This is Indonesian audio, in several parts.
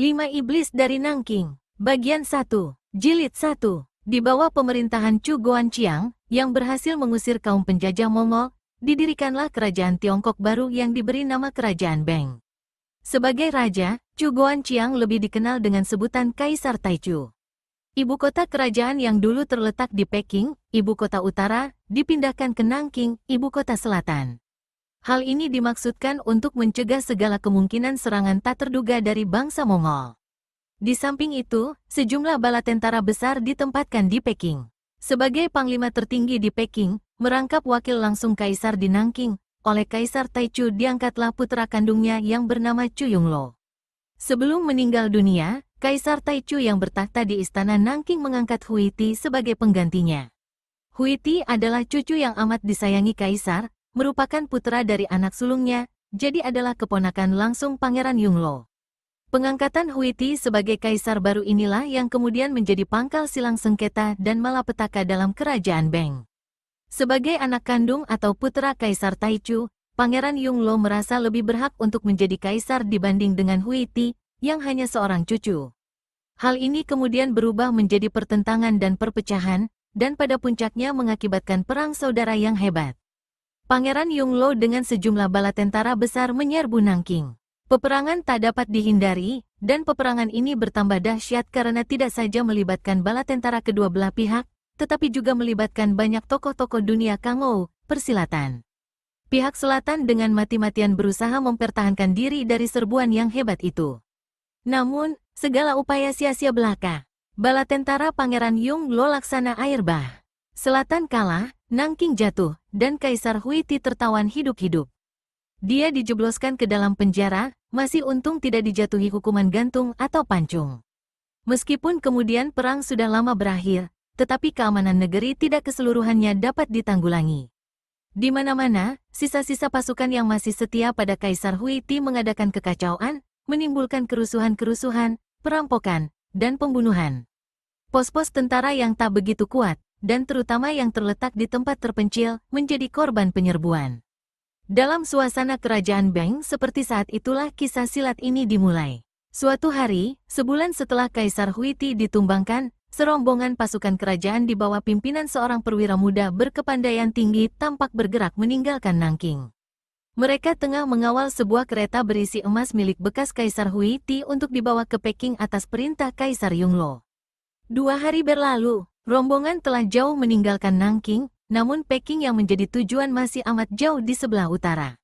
5 Iblis dari Nanking, Bagian 1, Jilid 1. Di bawah pemerintahan Chu Guangqiang, yang berhasil mengusir kaum penjajah Mongol, didirikanlah kerajaan Tiongkok baru yang diberi nama Kerajaan Beng. Sebagai raja, Chu Guangqiang lebih dikenal dengan sebutan Kaisar Taichu. Ibu kota kerajaan yang dulu terletak di Peking, ibu kota utara, dipindahkan ke Nanking, ibu kota selatan. Hal ini dimaksudkan untuk mencegah segala kemungkinan serangan tak terduga dari bangsa Mongol. Di samping itu, sejumlah bala tentara besar ditempatkan di Peking. Sebagai panglima tertinggi di Peking, merangkap wakil langsung kaisar di Nanking, oleh Kaisar Taichu diangkatlah putra kandungnya yang bernama Chu Yongluo. Sebelum meninggal dunia, Kaisar Taichu yang bertakhta di istana Nanking mengangkat Huiti sebagai penggantinya. Huiti adalah cucu yang amat disayangi kaisar, merupakan putra dari anak sulungnya, jadi adalah keponakan langsung Pangeran Yongluo. Pengangkatan Huiti sebagai kaisar baru inilah yang kemudian menjadi pangkal silang sengketa dan malapetaka dalam kerajaan Beng. Sebagai anak kandung atau putra Kaisar Taichu, Pangeran Yongluo merasa lebih berhak untuk menjadi kaisar dibanding dengan Huiti, yang hanya seorang cucu. Hal ini kemudian berubah menjadi pertentangan dan perpecahan, dan pada puncaknya mengakibatkan perang saudara yang hebat. Pangeran Yongluo dengan sejumlah bala tentara besar menyerbu Nanking. Peperangan tak dapat dihindari, dan peperangan ini bertambah dahsyat karena tidak saja melibatkan bala tentara kedua belah pihak, tetapi juga melibatkan banyak tokoh-tokoh dunia Kangou, persilatan. Pihak selatan dengan mati-matian berusaha mempertahankan diri dari serbuan yang hebat itu. Namun, segala upaya sia-sia belaka. Bala tentara Pangeran Yongluo laksana air bah. Selatan kalah, Nanking jatuh, dan Kaisar Huiti tertawan hidup-hidup. Dia dijebloskan ke dalam penjara, masih untung tidak dijatuhi hukuman gantung atau pancung. Meskipun kemudian perang sudah lama berakhir, tetapi keamanan negeri tidak keseluruhannya dapat ditanggulangi. Di mana-mana, sisa-sisa pasukan yang masih setia pada Kaisar Huiti mengadakan kekacauan, menimbulkan kerusuhan-kerusuhan, perampokan, dan pembunuhan. Pos-pos tentara yang tak begitu kuat, dan terutama yang terletak di tempat terpencil, menjadi korban penyerbuan. Dalam suasana kerajaan Beng seperti saat itulah kisah silat ini dimulai. Suatu hari, sebulan setelah Kaisar Huiti ditumbangkan, serombongan pasukan kerajaan di bawah pimpinan seorang perwira muda berkepandaian tinggi tampak bergerak meninggalkan Nanking. Mereka tengah mengawal sebuah kereta berisi emas milik bekas Kaisar Huiti untuk dibawa ke Peking atas perintah Kaisar Yongluo. 2 hari berlalu, rombongan telah jauh meninggalkan Nanking, namun Peking yang menjadi tujuan masih amat jauh di sebelah utara.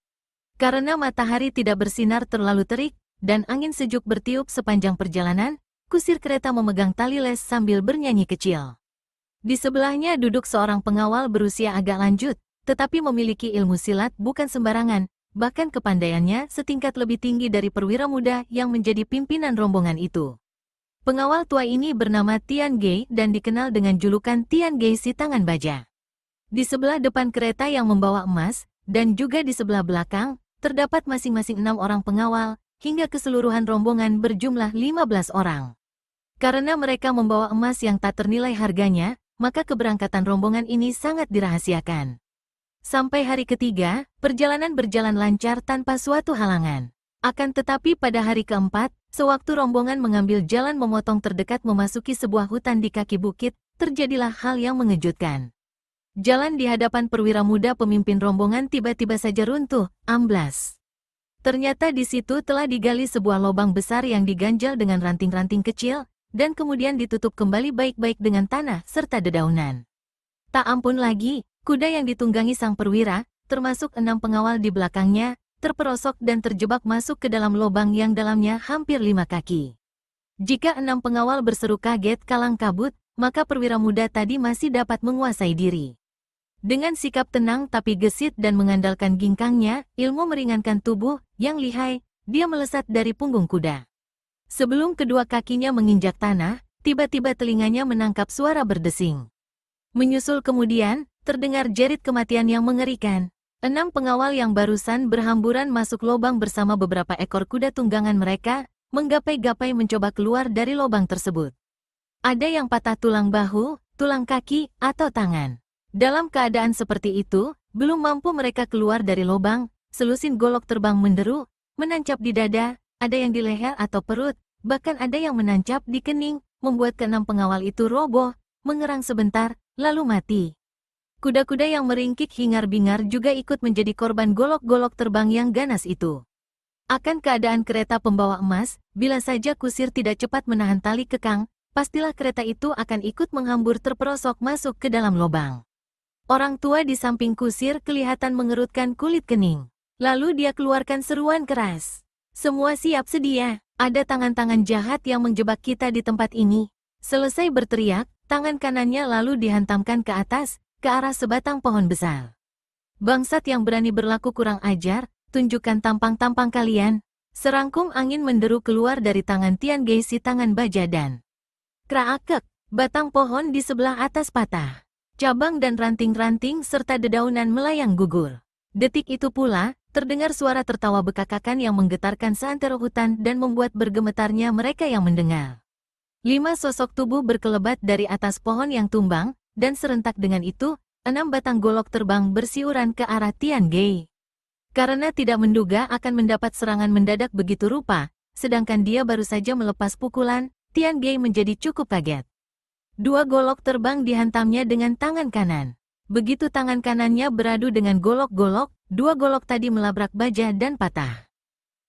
Karena matahari tidak bersinar terlalu terik, dan angin sejuk bertiup sepanjang perjalanan, kusir kereta memegang tali les sambil bernyanyi kecil. Di sebelahnya duduk seorang pengawal berusia agak lanjut, tetapi memiliki ilmu silat bukan sembarangan, bahkan kepandaiannya setingkat lebih tinggi dari perwira muda yang menjadi pimpinan rombongan itu. Pengawal tua ini bernama Tian Gei dan dikenal dengan julukan Tian Gei si tangan baja. Di sebelah depan kereta yang membawa emas, dan juga di sebelah belakang, terdapat masing-masing 6 orang pengawal, hingga keseluruhan rombongan berjumlah 15 orang. Karena mereka membawa emas yang tak ternilai harganya, maka keberangkatan rombongan ini sangat dirahasiakan. Sampai hari ketiga, perjalanan berjalan lancar tanpa suatu halangan. Akan tetapi pada hari keempat, sewaktu rombongan mengambil jalan memotong terdekat memasuki sebuah hutan di kaki bukit, terjadilah hal yang mengejutkan. Jalan di hadapan perwira muda pemimpin rombongan tiba-tiba saja runtuh, amblas. Ternyata di situ telah digali sebuah lubang besar yang diganjal dengan ranting-ranting kecil, dan kemudian ditutup kembali baik-baik dengan tanah serta dedaunan. Tak ampun lagi, kuda yang ditunggangi sang perwira, termasuk 6 pengawal di belakangnya, terperosok dan terjebak masuk ke dalam lubang yang dalamnya hampir 5 kaki. Jika 6 pengawal berseru kaget kalang kabut, maka perwira muda tadi masih dapat menguasai diri. Dengan sikap tenang tapi gesit dan mengandalkan ginkangnya, ilmu meringankan tubuh, yang lihai, dia melesat dari punggung kuda. Sebelum kedua kakinya menginjak tanah, tiba-tiba telinganya menangkap suara berdesing. Menyusul kemudian, terdengar jerit kematian yang mengerikan. 6 pengawal yang barusan berhamburan masuk lubang bersama beberapa ekor kuda tunggangan mereka, menggapai-gapai mencoba keluar dari lubang tersebut. Ada yang patah tulang bahu, tulang kaki, atau tangan. Dalam keadaan seperti itu, belum mampu mereka keluar dari lubang, selusin golok terbang menderu, menancap di dada, ada yang di leher atau perut, bahkan ada yang menancap di kening, membuat keenam pengawal itu roboh, mengerang sebentar, lalu mati. Kuda-kuda yang meringkik hingar-bingar juga ikut menjadi korban golok-golok terbang yang ganas itu. Akan keadaan kereta pembawa emas, bila saja kusir tidak cepat menahan tali kekang, pastilah kereta itu akan ikut menghambur terperosok masuk ke dalam lubang. Orang tua di samping kusir kelihatan mengerutkan kulit kening. Lalu dia keluarkan seruan keras. Semua siap sedia, ada tangan-tangan jahat yang menjebak kita di tempat ini. Selesai berteriak, tangan kanannya lalu dihantamkan ke atas, ke arah sebatang pohon besar. Bangsat yang berani berlaku kurang ajar, tunjukkan tampang-tampang kalian. Serangkum angin menderu keluar dari tangan Tian Gei si tangan baja dan kraakek, batang pohon di sebelah atas patah. Cabang dan ranting-ranting serta dedaunan melayang gugur. Detik itu pula, terdengar suara tertawa bekakakan yang menggetarkan seantero hutan dan membuat bergemetarnya mereka yang mendengar. 5 sosok tubuh berkelebat dari atas pohon yang tumbang, dan serentak dengan itu, 6 batang golok terbang bersiuran ke arah Tian Gei. Karena tidak menduga akan mendapat serangan mendadak begitu rupa, sedangkan dia baru saja melepas pukulan, Tian Gei menjadi cukup kaget. 2 golok terbang dihantamnya dengan tangan kanan. Begitu tangan kanannya beradu dengan golok-golok, 2 golok tadi melabrak baja dan patah.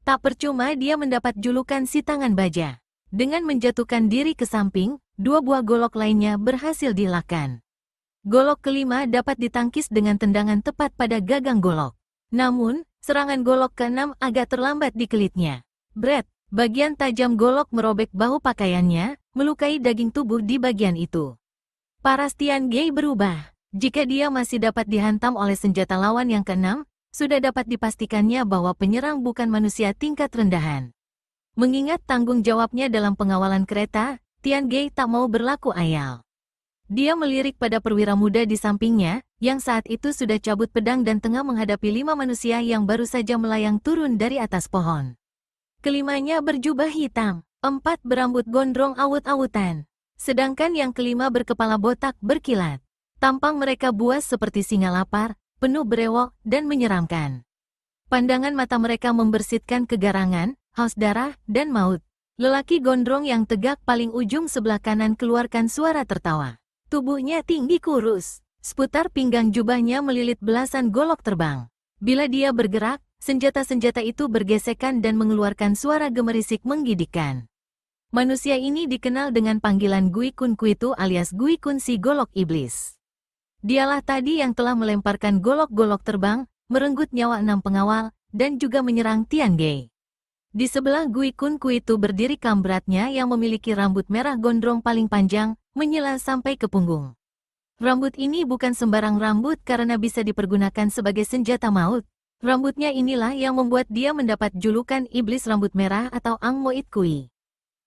Tak percuma dia mendapat julukan si tangan baja. Dengan menjatuhkan diri ke samping, 2 buah golok lainnya berhasil dielakkan. Golok kelima dapat ditangkis dengan tendangan tepat pada gagang golok. Namun, serangan golok ke-6 agak terlambat di kelitnya. Bret, bagian tajam golok merobek bahu pakaiannya, melukai daging tubuh di bagian itu. Paras Tian Gei berubah. Jika dia masih dapat dihantam oleh senjata lawan yang ke-6, sudah dapat dipastikannya bahwa penyerang bukan manusia tingkat rendahan. Mengingat tanggung jawabnya dalam pengawalan kereta, Tian Gei tak mau berlaku ayal. Dia melirik pada perwira muda di sampingnya, yang saat itu sudah cabut pedang dan tengah menghadapi 5 manusia yang baru saja melayang turun dari atas pohon. Kelimanya berjubah hitam, 4 berambut gondrong awut-awutan, sedangkan yang kelima berkepala botak berkilat. Tampang mereka buas seperti singa lapar, penuh brewok dan menyeramkan. Pandangan mata mereka membersitkan kegarangan, haus darah, dan maut. Lelaki gondrong yang tegak paling ujung sebelah kanan keluarkan suara tertawa. Tubuhnya tinggi kurus, seputar pinggang jubahnya melilit belasan golok terbang. Bila dia bergerak, senjata-senjata itu bergesekan dan mengeluarkan suara gemerisik menggigitkan. Manusia ini dikenal dengan panggilan Gui Kun Kuitu alias Gui Kun si golok iblis. Dialah tadi yang telah melemparkan golok-golok terbang, merenggut nyawa 6 pengawal, dan juga menyerang Tian Gei. Di sebelah Gui Kun Kuitu berdiri kambratnya yang memiliki rambut merah gondrong paling panjang, menyela sampai ke punggung. Rambut ini bukan sembarang rambut karena bisa dipergunakan sebagai senjata maut. Rambutnya inilah yang membuat dia mendapat julukan iblis rambut merah atau Ang Moit Kui.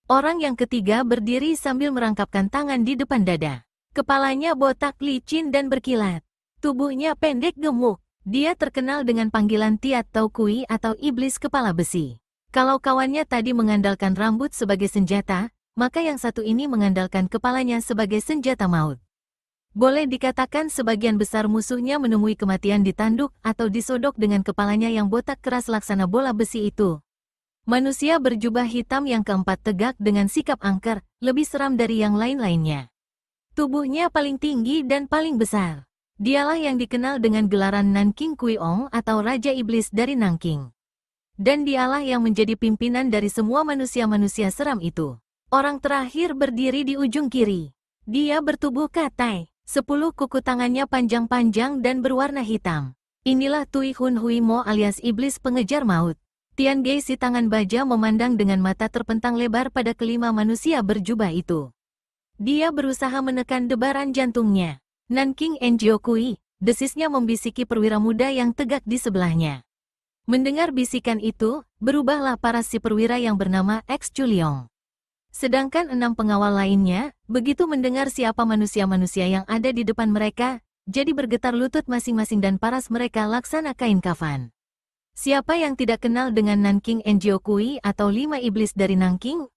Orang yang ketiga berdiri sambil merangkapkan tangan di depan dada. Kepalanya botak licin dan berkilat. Tubuhnya pendek gemuk. Dia terkenal dengan panggilan Tiat Tau Kui atau iblis kepala besi. Kalau kawannya tadi mengandalkan rambut sebagai senjata, maka yang satu ini mengandalkan kepalanya sebagai senjata maut. Boleh dikatakan sebagian besar musuhnya menemui kematian ditanduk atau disodok dengan kepalanya yang botak keras laksana bola besi itu. Manusia berjubah hitam yang keempat tegak dengan sikap angker, lebih seram dari yang lain-lainnya. Tubuhnya paling tinggi dan paling besar. Dialah yang dikenal dengan gelaran Nanking Kui Ong atau Raja Iblis dari Nanking. Dan dialah yang menjadi pimpinan dari semua manusia-manusia seram itu. Orang terakhir berdiri di ujung kiri. Dia bertubuh katai. 10 kuku tangannya panjang-panjang dan berwarna hitam. Inilah Tui Hun Hui Mo alias iblis pengejar maut. Tian Gei si tangan baja memandang dengan mata terpentang lebar pada kelima manusia berjubah itu. Dia berusaha menekan debaran jantungnya. Nanking Enjio Kui, desisnya membisiki perwira muda yang tegak di sebelahnya. Mendengar bisikan itu, berubahlah paras si perwira yang bernama X Chuliong. Sedangkan 6 pengawal lainnya, begitu mendengar siapa manusia-manusia yang ada di depan mereka, jadi bergetar lutut masing-masing dan paras mereka laksana kain kafan. Siapa yang tidak kenal dengan Nanking Enjio Kui atau 5 iblis dari Nanking?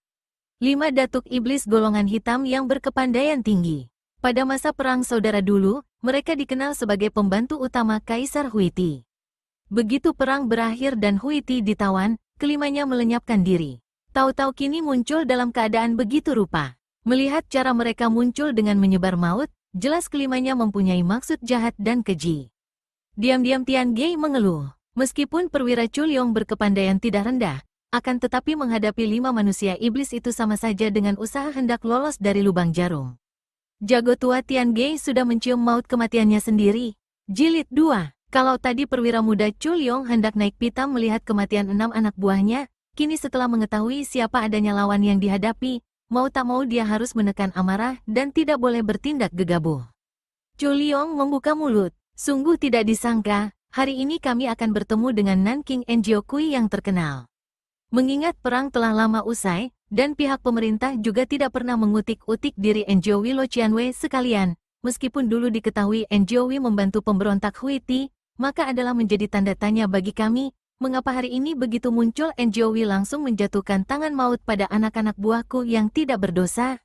5 datuk iblis golongan hitam yang berkepandaian tinggi. Pada masa perang saudara dulu, mereka dikenal sebagai pembantu utama Kaisar Huiti. Begitu perang berakhir dan Huiti ditawan, kelimanya melenyapkan diri. Tahu-tahu kini muncul dalam keadaan begitu rupa. Melihat cara mereka muncul dengan menyebar maut, jelas kelimanya mempunyai maksud jahat dan keji. Diam-diam Tian Gei mengeluh. Meskipun perwira Chulyong berkepandaian tidak rendah, akan tetapi menghadapi 5 manusia iblis itu sama saja dengan usaha hendak lolos dari lubang jarum. Jago tua Tian Gei sudah mencium maut kematiannya sendiri. Jilid 2. Kalau tadi perwira muda Chulyong hendak naik pitam melihat kematian 6 anak buahnya, kini setelah mengetahui siapa adanya lawan yang dihadapi, mau tak mau dia harus menekan amarah dan tidak boleh bertindak gegabah. Chulyong membuka mulut. Sungguh tidak disangka, hari ini kami akan bertemu dengan Nanking Enjiokui yang terkenal. Mengingat perang telah lama usai, dan pihak pemerintah juga tidak pernah mengutik-utik diri Enjiowi Lo Qianwei sekalian, meskipun dulu diketahui Enjiowi membantu pemberontak Huiti, maka adalah menjadi tanda tanya bagi kami, mengapa hari ini begitu muncul Enjiowi langsung menjatuhkan tangan maut pada anak-anak buahku yang tidak berdosa?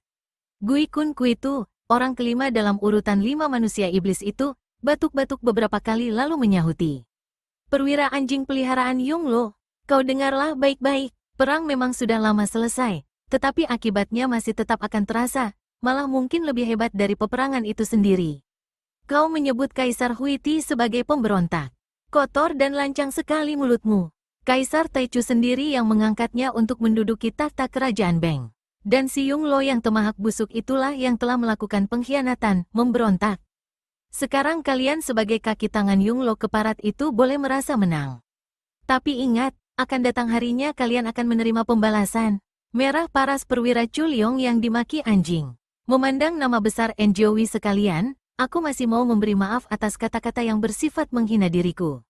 Gui Kun Kuitu, orang kelima dalam urutan 5 manusia iblis itu, batuk-batuk beberapa kali lalu menyahuti. Perwira anjing peliharaan Yung Lo, kau dengarlah baik-baik, perang memang sudah lama selesai, tetapi akibatnya masih tetap akan terasa, malah mungkin lebih hebat dari peperangan itu sendiri. Kau menyebut Kaisar Huiti sebagai pemberontak. Kotor dan lancang sekali mulutmu. Kaisar Taichu sendiri yang mengangkatnya untuk menduduki tahta kerajaan Beng. Dan si Yung Lo yang temahak busuk itulah yang telah melakukan pengkhianatan, memberontak. Sekarang kalian sebagai kaki tangan Yung Lo keparat itu boleh merasa menang. Tapi ingat, akan datang harinya kalian akan menerima pembalasan. Merah paras perwira Chulyong yang dimaki anjing. Memandang nama besar Enjiowi sekalian, aku masih mau memberi maaf atas kata-kata yang bersifat menghina diriku.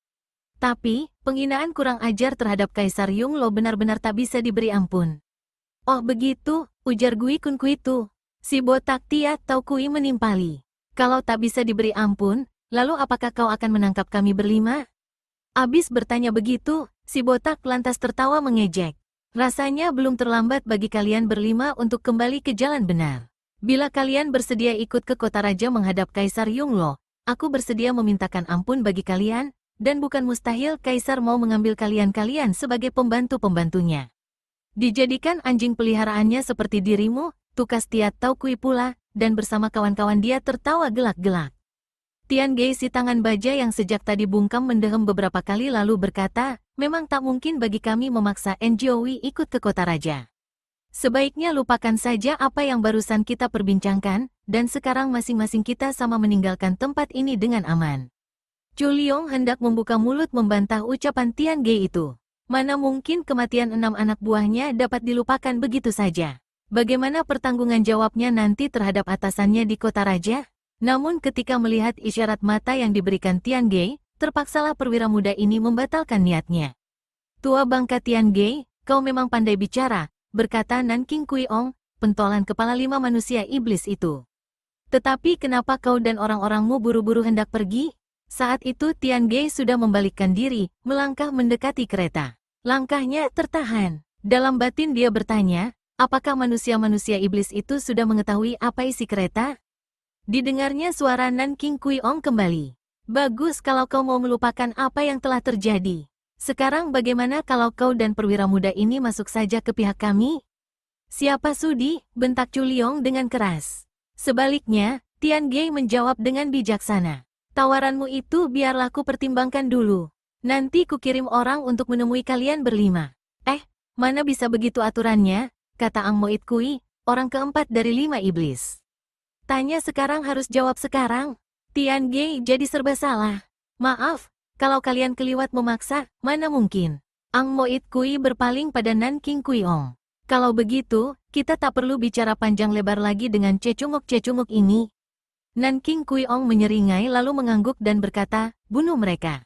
Tapi, penghinaan kurang ajar terhadap Kaisar Yung Lo benar-benar tak bisa diberi ampun. Oh begitu, ujar Gui Kun Kuitu. Si botak Tia Tau Kui menimpali. Kalau tak bisa diberi ampun, lalu apakah kau akan menangkap kami berlima? Abis bertanya begitu, si botak lantas tertawa mengejek. Rasanya belum terlambat bagi kalian berlima untuk kembali ke jalan benar. Bila kalian bersedia ikut ke kota raja menghadap Kaisar Yung Lo, aku bersedia memintakan ampun bagi kalian, dan bukan mustahil Kaisar mau mengambil kalian-kalian sebagai pembantu-pembantunya. Dijadikan anjing peliharaannya seperti dirimu, tukas Tia Tau Kui pula, dan bersama kawan-kawan dia tertawa gelak-gelak. Tian Gei si tangan baja yang sejak tadi bungkam mendehem beberapa kali lalu berkata, memang tak mungkin bagi kami memaksa Enjiowi ikut ke kota raja. Sebaiknya lupakan saja apa yang barusan kita perbincangkan, dan sekarang masing-masing kita sama meninggalkan tempat ini dengan aman. Chulyong hendak membuka mulut membantah ucapan Tian Gei itu. Mana mungkin kematian 6 anak buahnya dapat dilupakan begitu saja. Bagaimana pertanggungan jawabnya nanti terhadap atasannya di kota raja? Namun ketika melihat isyarat mata yang diberikan Tian Gei, terpaksalah perwira muda ini membatalkan niatnya. Tua bangka Tian Gei, kau memang pandai bicara, berkata Nanking Kuiong, pentolan kepala 5 manusia iblis itu. Tetapi kenapa kau dan orang-orangmu buru-buru hendak pergi? Saat itu Tian Gei sudah membalikkan diri, melangkah mendekati kereta. Langkahnya tertahan. Dalam batin dia bertanya, apakah manusia-manusia iblis itu sudah mengetahui apa isi kereta? Didengarnya suara Nanking Kuiong kembali. Bagus kalau kau mau melupakan apa yang telah terjadi. Sekarang bagaimana kalau kau dan perwira muda ini masuk saja ke pihak kami? Siapa sudi, bentak Chulyong dengan keras. Sebaliknya, Tian Gei menjawab dengan bijaksana. Tawaranmu itu biarlah ku pertimbangkan dulu. Nanti ku kirim orang untuk menemui kalian berlima. Mana bisa begitu aturannya, kata Ang Moit Kui, orang keempat dari 5 iblis. Tanya sekarang harus jawab sekarang. Tian Gei jadi serba salah. Maaf. Kalau kalian keliwat memaksa, mana mungkin? Ang Moit Kui berpaling pada Nanking Kuiong. Kalau begitu, kita tak perlu bicara panjang lebar lagi dengan cecunguk-cecunguk ini. Nanking Kuiong menyeringai lalu mengangguk dan berkata, bunuh mereka.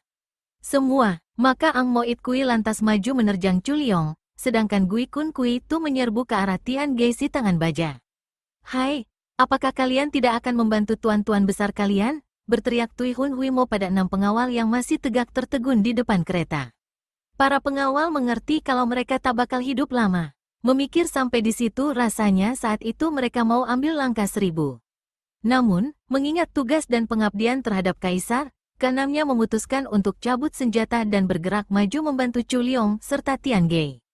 Semua, maka Ang Moit Kui lantas maju menerjang Chulyong, sedangkan Gui Kun Kui Tu menyerbu ke arah Tian Gei si tangan baja. Hai, apakah kalian tidak akan membantu tuan-tuan besar kalian? Berteriak Tui Hun Huimo pada 6 pengawal yang masih tegak tertegun di depan kereta. Para pengawal mengerti kalau mereka tak bakal hidup lama. Memikir sampai di situ rasanya saat itu mereka mau ambil langkah 1000. Namun, mengingat tugas dan pengabdian terhadap Kaisar, keenamnya memutuskan untuk cabut senjata dan bergerak maju membantu Chulyong serta Tian Gei.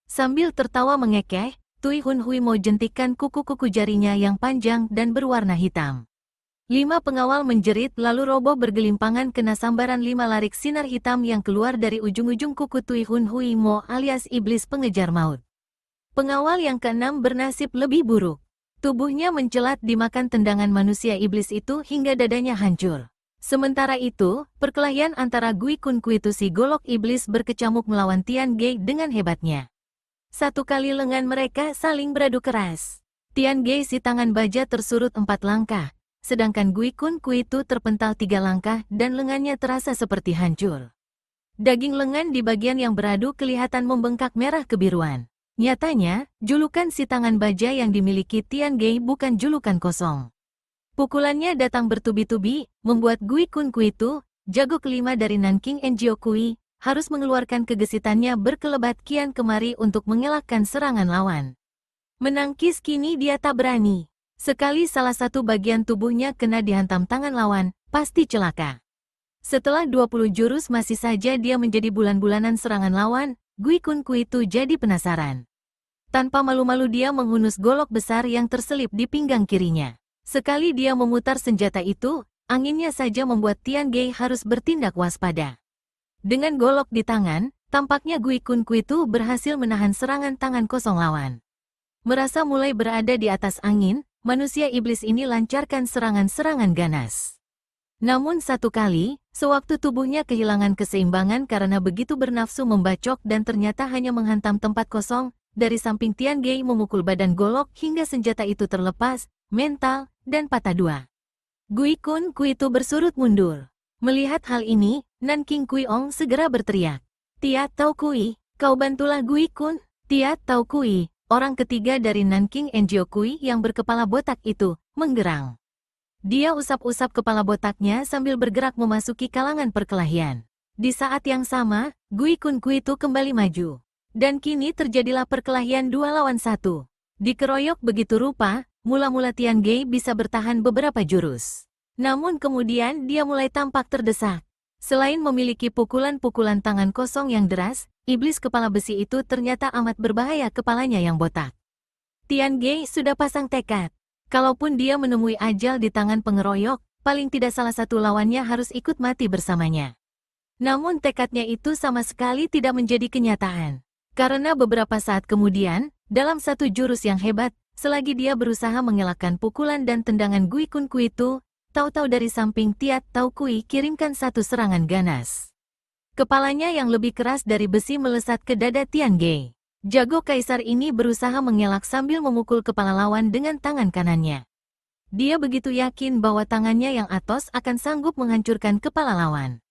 Sambil tertawa mengekeh, Tui Hun Hui Mo jentikan kuku-kuku jarinya yang panjang dan berwarna hitam. 5 pengawal menjerit lalu roboh bergelimpangan kena sambaran 5 larik sinar hitam yang keluar dari ujung-ujung kuku Tui Hun Hui Mo alias iblis pengejar maut. Pengawal yang keenam bernasib lebih buruk. Tubuhnya mencelat dimakan tendangan manusia iblis itu hingga dadanya hancur. Sementara itu, perkelahian antara Gui Kun Kuitu si golok iblis berkecamuk melawan Tian Gei dengan hebatnya. Satu kali lengan mereka saling beradu keras. Tian Gei si tangan baja tersurut 4 langkah, sedangkan Gui Kun Kuitu terpental 3 langkah dan lengannya terasa seperti hancur. Daging lengan di bagian yang beradu kelihatan membengkak merah kebiruan. Nyatanya, julukan si tangan baja yang dimiliki Tian Gei bukan julukan kosong. Pukulannya datang bertubi-tubi, membuat Gui Kun Kuitu, jago kelima dari Nanking Enjiokui, harus mengeluarkan gegesitannya berkelebat kian kemari untuk mengelakkan serangan lawan. Menangkis kini dia tak berani. Sekali salah satu bagian tubuhnya kena dihantam tangan lawan, pasti celaka. Setelah 20 jurus masih saja dia menjadi bulan-bulanan serangan lawan, Gui Kun Kuitu jadi penasaran. Tanpa malu-malu dia menghunus golok besar yang terselip di pinggang kirinya. Sekali dia memutar senjata itu, anginnya saja membuat Tian Gei harus bertindak waspada. Dengan golok di tangan, tampaknya Gui Kun Kuitu berhasil menahan serangan tangan kosong lawan. Merasa mulai berada di atas angin, manusia iblis ini lancarkan serangan-serangan ganas. Namun satu kali, sewaktu tubuhnya kehilangan keseimbangan karena begitu bernafsu membacok dan ternyata hanya menghantam tempat kosong, dari samping Tian Gei memukul badan golok hingga senjata itu terlepas, mental, dan patah 2. Gui Kun Kuitu bersurut mundur. Melihat hal ini, Nanking Kui Ong segera berteriak. Tia Tau Kui, kau bantulah Gui Kun. Tia Tau Kui, orang ketiga dari Nanking Enjiokui yang berkepala botak itu, menggerang. Dia usap-usap kepala botaknya sambil bergerak memasuki kalangan perkelahian. Di saat yang sama, Gui Kun Kuitu kembali maju. Dan kini terjadilah perkelahian 2 lawan 1. Dikeroyok begitu rupa, mula-mula Tian Gei bisa bertahan beberapa jurus. Namun kemudian dia mulai tampak terdesak. Selain memiliki pukulan-pukulan tangan kosong yang deras, iblis kepala besi itu ternyata amat berbahaya kepalanya yang botak. Tian Gei sudah pasang tekad. Kalaupun dia menemui ajal di tangan pengeroyok, paling tidak salah satu lawannya harus ikut mati bersamanya. Namun tekadnya itu sama sekali tidak menjadi kenyataan. Karena beberapa saat kemudian, dalam satu jurus yang hebat, selagi dia berusaha mengelakkan pukulan dan tendangan Gui Kun Kuitu, tahu-tahu dari samping Tia Tau Kui kirimkan satu serangan ganas. Kepalanya yang lebih keras dari besi melesat ke dada Tian Gei. Jago kaisar ini berusaha mengelak sambil memukul kepala lawan dengan tangan kanannya. Dia begitu yakin bahwa tangannya yang atos akan sanggup menghancurkan kepala lawan.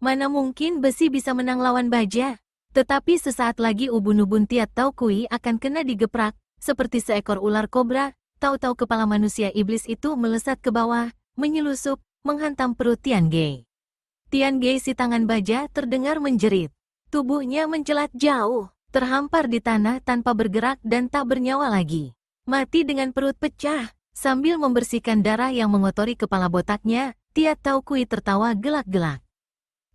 Mana mungkin besi bisa menang lawan baja? Tetapi sesaat lagi ubun-ubun Tia Tau Kui akan kena digeprak, seperti seekor ular kobra, tahu-tahu kepala manusia iblis itu melesat ke bawah, menyelusup, menghantam perut Tian Gei. Tian Gei si tangan baja terdengar menjerit. Tubuhnya mencelat jauh, terhampar di tanah tanpa bergerak dan tak bernyawa lagi. Mati dengan perut pecah, sambil membersihkan darah yang mengotori kepala botaknya, Tia Tau Kui tertawa gelak-gelak.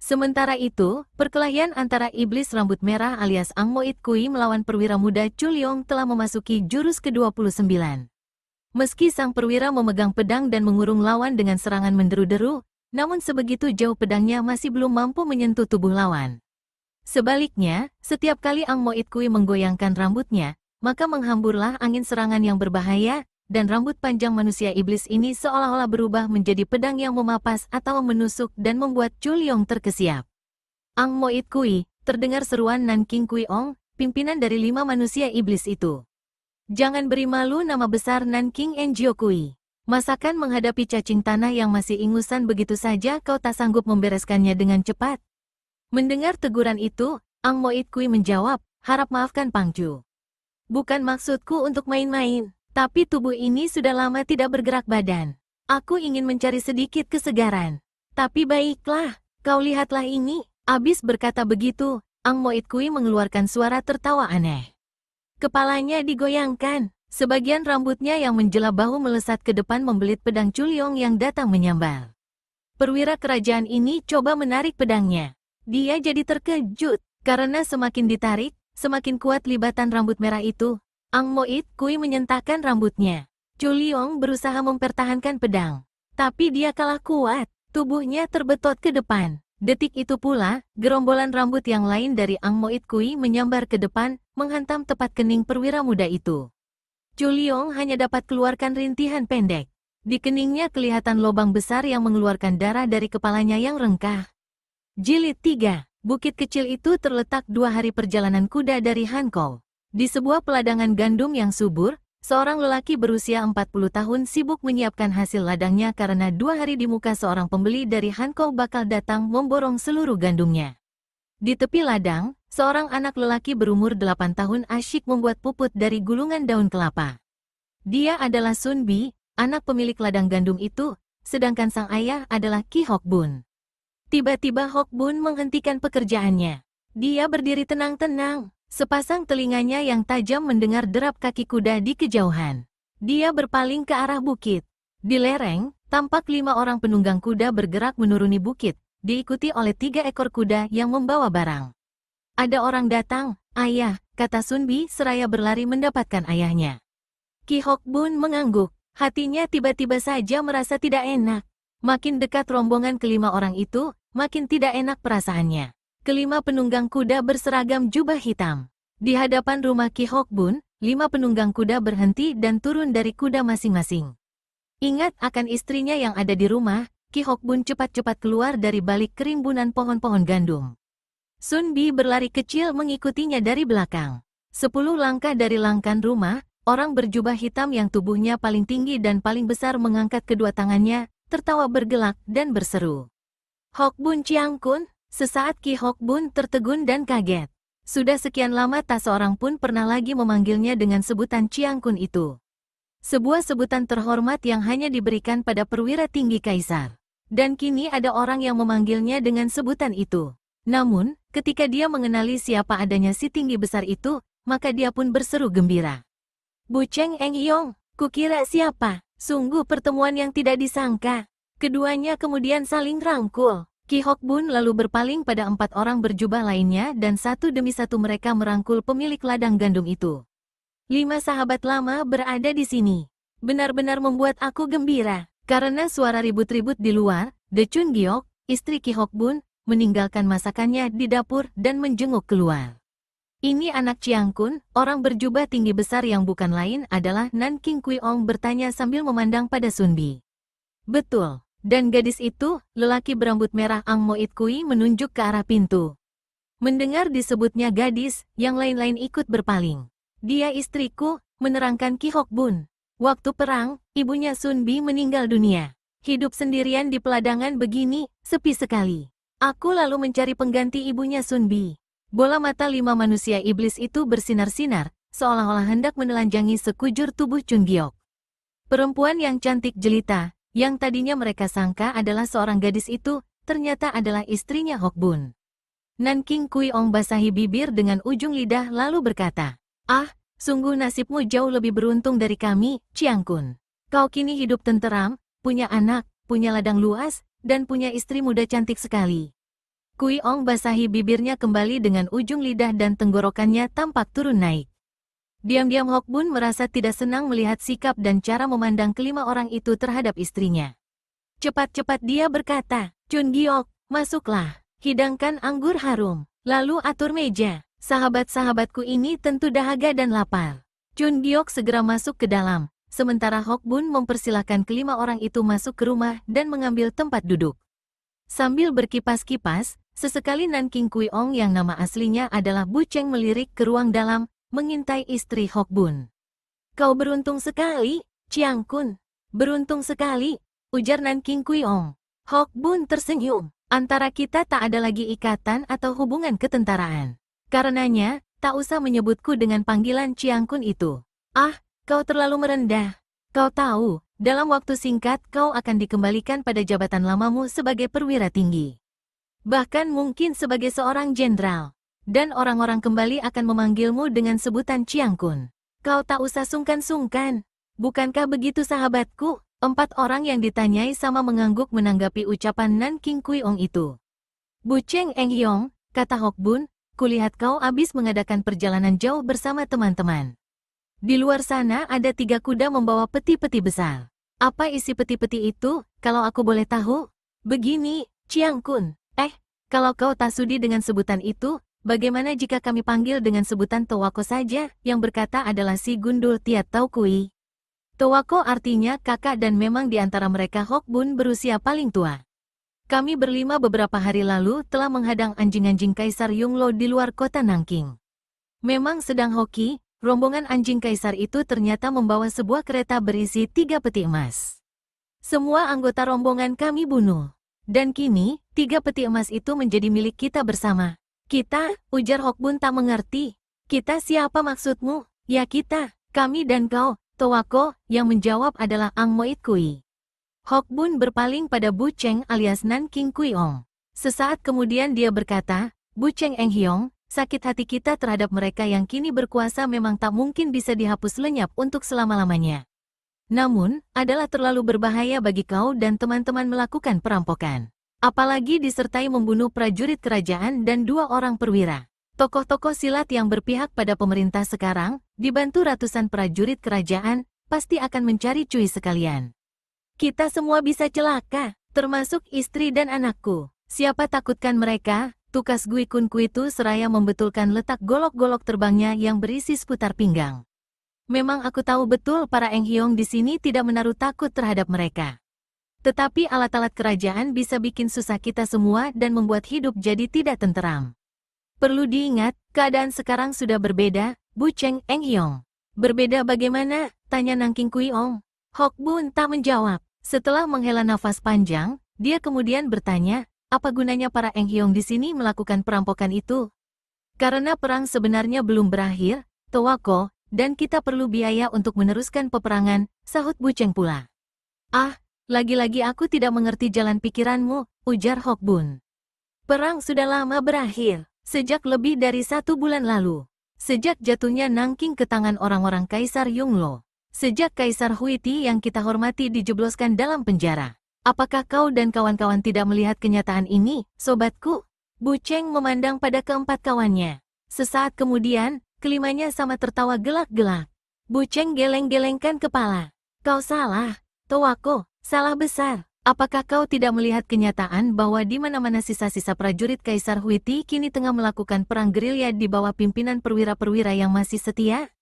Sementara itu, perkelahian antara iblis rambut merah alias Ang Moit Kui melawan perwira muda Chu Liong telah memasuki jurus ke-29. Meski sang perwira memegang pedang dan mengurung lawan dengan serangan menderu-deru, namun sebegitu jauh pedangnya masih belum mampu menyentuh tubuh lawan. Sebaliknya, setiap kali Ang Moit Kui menggoyangkan rambutnya, maka menghamburlah angin serangan yang berbahaya, dan rambut panjang manusia iblis ini seolah-olah berubah menjadi pedang yang memapas atau menusuk dan membuat Chu Liong terkesiap. Ang Moit Kui, terdengar seruan Nanking Kui Ong, pimpinan dari 5 manusia iblis itu. Jangan beri malu nama besar Nanking Enjiokui. Masakan menghadapi cacing tanah yang masih ingusan begitu saja kau tak sanggup membereskannya dengan cepat. Mendengar teguran itu, Ang Moit Kui menjawab, harap maafkan Pangju. Bukan maksudku untuk main-main. Tapi tubuh ini sudah lama tidak bergerak badan. Aku ingin mencari sedikit kesegaran. Tapi baiklah, kau lihatlah ini. Abis berkata begitu, Ang Moit Kui mengeluarkan suara tertawa aneh. Kepalanya digoyangkan. Sebagian rambutnya yang menjela bahu melesat ke depan membelit pedang Chu Liong yang datang menyambal. Perwira kerajaan ini coba menarik pedangnya. Dia jadi terkejut, karena semakin ditarik, semakin kuat libatan rambut merah itu. Ang Mo It Kui menyentakkan rambutnya. Chu Liong berusaha mempertahankan pedang. Tapi dia kalah kuat. Tubuhnya terbetot ke depan. Detik itu pula, gerombolan rambut yang lain dari Ang Mo It Kui menyambar ke depan, menghantam tepat kening perwira muda itu. Chu Liong hanya dapat keluarkan rintihan pendek. Di keningnya kelihatan lubang besar yang mengeluarkan darah dari kepalanya yang rengkah. Jilid 3. Bukit kecil itu terletak 2 hari perjalanan kuda dari Hankou. Di sebuah peladangan gandum yang subur, seorang lelaki berusia 40 tahun sibuk menyiapkan hasil ladangnya karena 2 hari di muka seorang pembeli dari Hankou bakal datang memborong seluruh gandumnya. Di tepi ladang, seorang anak lelaki berumur 8 tahun asyik membuat puput dari gulungan daun kelapa. Dia adalah Sun Bi, anak pemilik ladang gandum itu, sedangkan sang ayah adalah Ki Hok Bun. Tiba-tiba Hok Bun menghentikan pekerjaannya. Dia berdiri tenang-tenang, sepasang telinganya yang tajam mendengar derap kaki kuda di kejauhan. Dia berpaling ke arah bukit. Di lereng, tampak 5 orang penunggang kuda bergerak menuruni bukit, diikuti oleh 3 ekor kuda yang membawa barang. Ada orang datang, ayah, kata Sun Bi seraya berlari mendapatkan ayahnya. Ki Hok Bun mengangguk. Hatinya tiba-tiba saja merasa tidak enak. Makin dekat rombongan kelima orang itu, makin tidak enak perasaannya. Kelima penunggang kuda berseragam jubah hitam. Di hadapan rumah Ki Hok Bun, 5 penunggang kuda berhenti dan turun dari kuda masing-masing. Ingat akan istrinya yang ada di rumah, Ki Hok Bun cepat-cepat keluar dari balik kerimbunan pohon-pohon gandum. Sun Bi berlari kecil mengikutinya dari belakang. 10 langkah dari langkan rumah, orang berjubah hitam yang tubuhnya paling tinggi dan paling besar mengangkat kedua tangannya, tertawa bergelak dan berseru. Hok Bun Chiang Kun, sesaat Ki Hok Bun tertegun dan kaget. Sudah sekian lama tak seorang pun pernah lagi memanggilnya dengan sebutan Chiang Kun itu. Sebuah sebutan terhormat yang hanya diberikan pada perwira tinggi kaisar. Dan kini ada orang yang memanggilnya dengan sebutan itu. Namun, ketika dia mengenali siapa adanya si tinggi besar itu, maka dia pun berseru gembira. Bu Cheng Eng Yong, kukira siapa? Sungguh pertemuan yang tidak disangka. Keduanya kemudian saling rangkul. Ki Hok Bun lalu berpaling pada 4 orang berjubah lainnya dan satu demi satu mereka merangkul pemilik ladang gandum itu. 5 sahabat lama berada di sini. Benar-benar membuat aku gembira. Karena suara ribut-ribut di luar, De Chun Giok, istri Ki Hok Bun, meninggalkan masakannya di dapur dan menjenguk keluar. Ini anak Chiang Kun, orang berjubah tinggi besar yang bukan lain adalah Nanking Kui Ong bertanya sambil memandang pada Sun Bi. Betul, dan gadis itu, lelaki berambut merah Ang Mo It Kui menunjuk ke arah pintu. Mendengar disebutnya gadis, yang lain-lain ikut berpaling. Dia istriku, menerangkan Ki Hok Bun. Waktu perang, ibunya Sun Bi meninggal dunia. Hidup sendirian di peladangan begini, sepi sekali. Aku lalu mencari pengganti ibunya Sun Bi. Bola mata 5 manusia iblis itu bersinar-sinar, seolah-olah hendak menelanjangi sekujur tubuh Chun Giok. Perempuan yang cantik jelita, yang tadinya mereka sangka adalah seorang gadis itu, ternyata adalah istrinya Hok Bun. Nanking Kui Ong basahi bibir dengan ujung lidah lalu berkata, "Ah, sungguh nasibmu jauh lebih beruntung dari kami, Chiang Kun. Kau kini hidup tenteram, punya anak, punya ladang luas, dan punya istri muda cantik sekali." Kui Ong basahi bibirnya kembali dengan ujung lidah dan tenggorokannya tampak turun naik. Diam-diam Hok Bun merasa tidak senang melihat sikap dan cara memandang kelima orang itu terhadap istrinya. Cepat-cepat dia berkata, "Chun Giok, masuklah, hidangkan anggur harum, lalu atur meja. Sahabat-sahabatku ini tentu dahaga dan lapar." Chun Giok segera masuk ke dalam, sementara Hok Bun mempersilahkan kelima orang itu masuk ke rumah dan mengambil tempat duduk. Sambil berkipas-kipas, sesekali Nanking Kui Ong yang nama aslinya adalah Bu Cheng melirik ke ruang dalam, mengintai istri Hok Bun. "Kau beruntung sekali, Chiang Kun. Beruntung sekali," ujar Nanking Kui Ong. Hok Bun tersenyum. Antara kita tak ada lagi ikatan atau hubungan ketentaraan. Karenanya, tak usah menyebutku dengan panggilan Chiang Kun itu. Ah, kau terlalu merendah. Kau tahu, dalam waktu singkat kau akan dikembalikan pada jabatan lamamu sebagai perwira tinggi. Bahkan mungkin sebagai seorang jenderal. Dan orang-orang kembali akan memanggilmu dengan sebutan Chiang Kun. Kau tak usah sungkan-sungkan. Bukankah begitu sahabatku? 4 orang yang ditanyai sama mengangguk menanggapi ucapan Nanking Kui Ong itu. Bu Cheng Eng Yong, kata Hok Bun, kulihat kau habis mengadakan perjalanan jauh bersama teman-teman. Di luar sana ada 3 kuda membawa peti-peti besar. Apa isi peti-peti itu, kalau aku boleh tahu? Begini, Chiang Kun. Kalau kau tak sudi dengan sebutan itu, bagaimana jika kami panggil dengan sebutan Towako saja, yang berkata adalah si Gundul Tiat Taukui. Towako artinya kakak dan memang di antara mereka Hok Bun berusia paling tua. Kami berlima beberapa hari lalu telah menghadang anjing-anjing Kaisar Yunglo di luar kota Nanking. Memang sedang hoki, rombongan anjing Kaisar itu ternyata membawa sebuah kereta berisi 3 peti emas. Semua anggota rombongan kami bunuh. Dan kini, 3 peti emas itu menjadi milik kita bersama. Kita, ujar Hok Bun tak mengerti. Kita siapa maksudmu? Ya kita, kami dan kau, Towako, yang menjawab adalah Ang Moit Kui. Hok Bun berpaling pada Bu Cheng alias Nanking Kui Ong. Sesaat kemudian dia berkata, Bu Cheng Eng Hyong, sakit hati kita terhadap mereka yang kini berkuasa memang tak mungkin bisa dihapus lenyap untuk selama-lamanya. Namun, adalah terlalu berbahaya bagi kau dan teman-teman melakukan perampokan. Apalagi disertai membunuh prajurit kerajaan dan 2 orang perwira. Tokoh-tokoh silat yang berpihak pada pemerintah sekarang, dibantu ratusan prajurit kerajaan, pasti akan mencari Cui sekalian. Kita semua bisa celaka, termasuk istri dan anakku. Siapa takutkan mereka? Tukas Gui Kunku itu seraya membetulkan letak golok-golok terbangnya yang berisi seputar pinggang. Memang aku tahu betul para Eng Hyong di sini tidak menaruh takut terhadap mereka. Tetapi alat-alat kerajaan bisa bikin susah kita semua dan membuat hidup jadi tidak tenteram. Perlu diingat, keadaan sekarang sudah berbeda, Bu Cheng Eng Hyong. Berbeda bagaimana? Tanya Nanking Kui Ong. Hok Bun tak menjawab. Setelah menghela nafas panjang, dia kemudian bertanya, apa gunanya para Eng Hyong di sini melakukan perampokan itu? Karena perang sebenarnya belum berakhir, Towako, dan kita perlu biaya untuk meneruskan peperangan, sahut Bu Cheng pula. Lagi-lagi aku tidak mengerti jalan pikiranmu, ujar Hok Bun. Perang sudah lama berakhir, sejak lebih dari 1 bulan lalu. Sejak jatuhnya Nanking ke tangan orang-orang Kaisar Yunglo. Sejak Kaisar Huiti yang kita hormati dijebloskan dalam penjara. Apakah kau dan kawan-kawan tidak melihat kenyataan ini, sobatku? Bu Cheng memandang pada keempat kawannya. Sesaat kemudian, kelimanya sama tertawa gelak-gelak. Bu Cheng geleng-gelengkan kepala. Kau salah, Towako, salah besar. Apakah kau tidak melihat kenyataan bahwa di mana-mana sisa-sisa prajurit Kaisar Huiti kini tengah melakukan perang gerilya di bawah pimpinan perwira-perwira yang masih setia?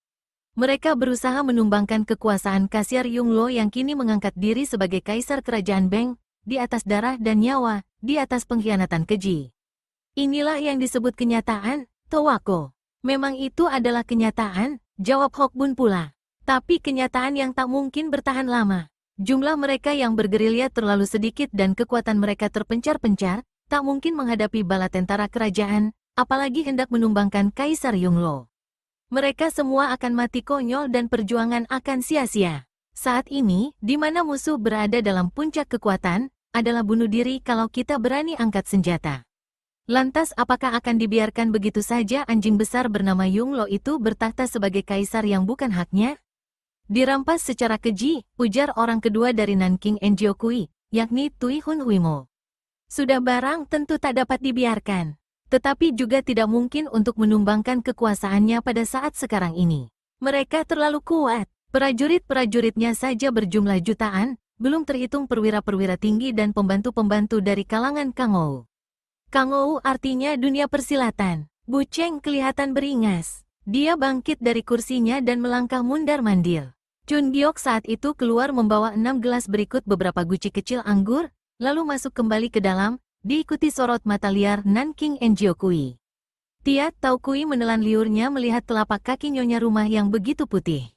Mereka berusaha menumbangkan kekuasaan Kaisar Yunglo yang kini mengangkat diri sebagai Kaisar Kerajaan Beng, di atas darah dan nyawa, di atas pengkhianatan keji. Inilah yang disebut kenyataan, Towako. Memang itu adalah kenyataan, jawab Hok Bun pula. Tapi kenyataan yang tak mungkin bertahan lama. Jumlah mereka yang bergerilya terlalu sedikit dan kekuatan mereka terpencar-pencar, tak mungkin menghadapi bala tentara kerajaan, apalagi hendak menumbangkan Kaisar Yunglo. Mereka semua akan mati konyol dan perjuangan akan sia-sia. Saat ini, di mana musuh berada dalam puncak kekuatan, adalah bunuh diri kalau kita berani angkat senjata. Lantas apakah akan dibiarkan begitu saja anjing besar bernama Yunglo itu bertakhta sebagai kaisar yang bukan haknya? Dirampas secara keji, ujar orang kedua dari Nanking Enjiokui, yakni Tui Hun Huimo. Sudah barang tentu tak dapat dibiarkan. Tetapi juga tidak mungkin untuk menumbangkan kekuasaannya pada saat sekarang ini. Mereka terlalu kuat. Prajurit-prajuritnya saja berjumlah jutaan, belum terhitung perwira-perwira tinggi dan pembantu-pembantu dari kalangan Kangou. Kangou artinya dunia persilatan. Bu Cheng kelihatan beringas. Dia bangkit dari kursinya dan melangkah mundar-mandir. Chun Giok saat itu keluar membawa 6 gelas berikut beberapa guci kecil anggur, lalu masuk kembali ke dalam, diikuti sorot mata liar Nanking Enjiokui. Tiat Taukui menelan liurnya melihat telapak kaki nyonya rumah yang begitu putih.